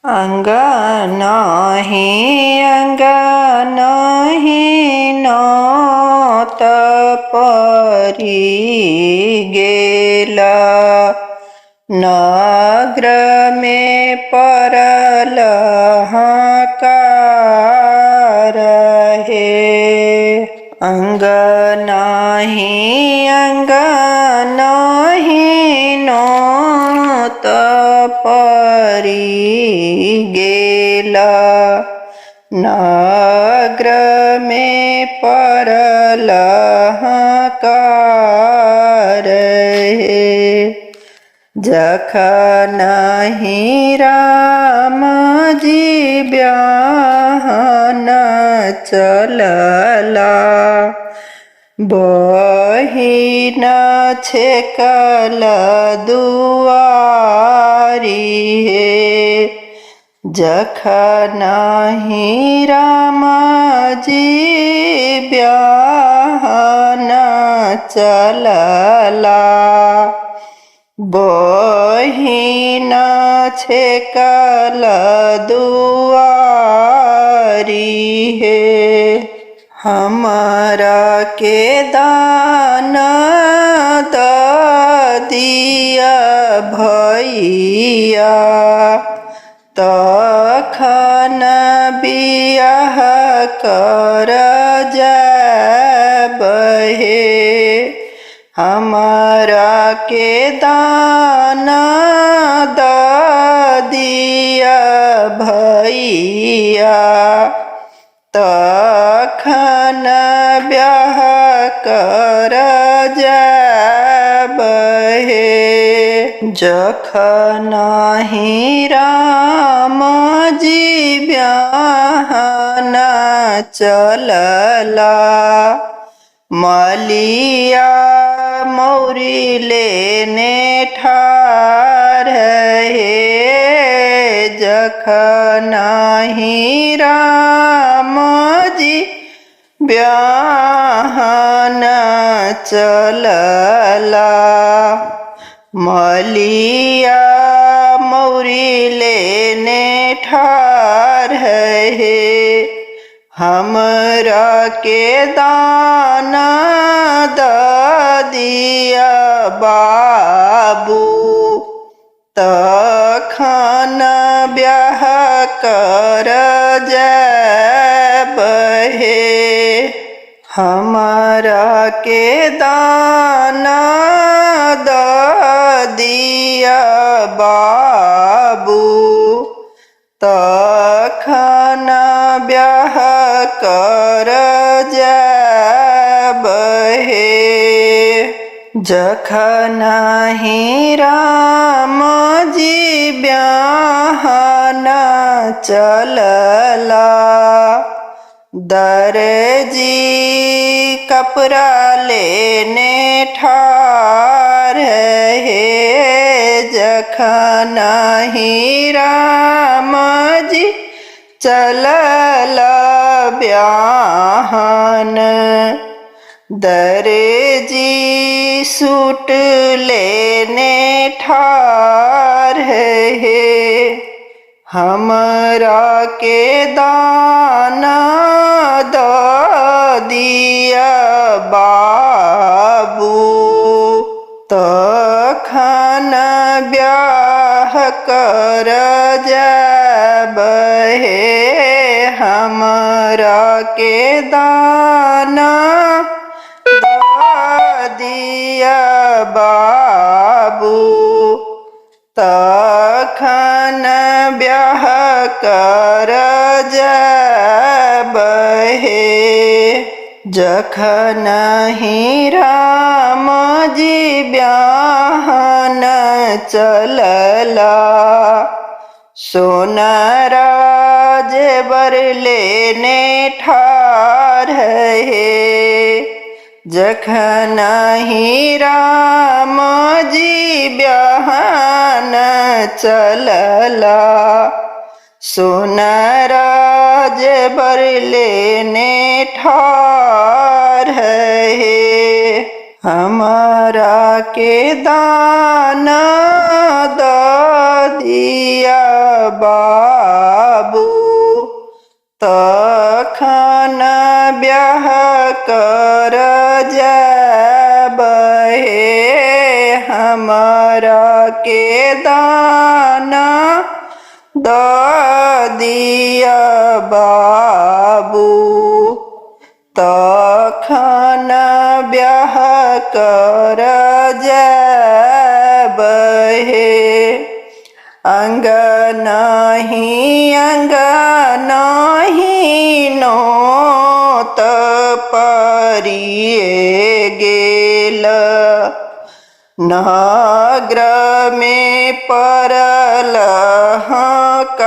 अंग नाही अंग नाही नौत परी गेला नगर में परल हाकार है। अंग नाही नौत परी गेला नगर में परल हाकार है। जखन राम जी ब्याहन चलला बहिन छेकल दुआरी हे। जखन राम जी ब्याहन चलला बहिन छेकल दुआरी है। हमरा के दान दिया भैया तखन बियाह कर जाबहे। हमरा के दान दिया भैया तखन ब्याह कर जाबहे। जखन राम जी ब्याहन चलला मलिया मौरी लेने ठार है। जखन राम जी ब्याहन चलला मलिया मौरी लेने ठार है। हमरा के दान दिया बाबू तखन ब्याह कर जाबहे। हमरा के दान दिया बाबू तखन ब्याह कर जाबहे। जखन राम जी ब्याहन चलला दर्जी कपड़ा लेने ठार है। जखन राम जी चलला ब्याहन दर्जी सूट लेने ठार है। हमरा के दान दिया बाबू तखन ब्याह कर जाबहे। हमरा के दान दिया बाबू तखन ब्याह कर जाबहे। जखन राम जी ब्याहन चलला सोनारा जेवर लेने ठार है। जखन राम जी ब्याहन चलला सोनारा जेवर लेने ठार है। हमारा के दान दिया बाबू तखन ब्याह कर जाबहे हमरा के दाना द दिया बाबू तखन ब्याह कर जाबहे अंगनाही नोत परिए गेल नगर में परल हकार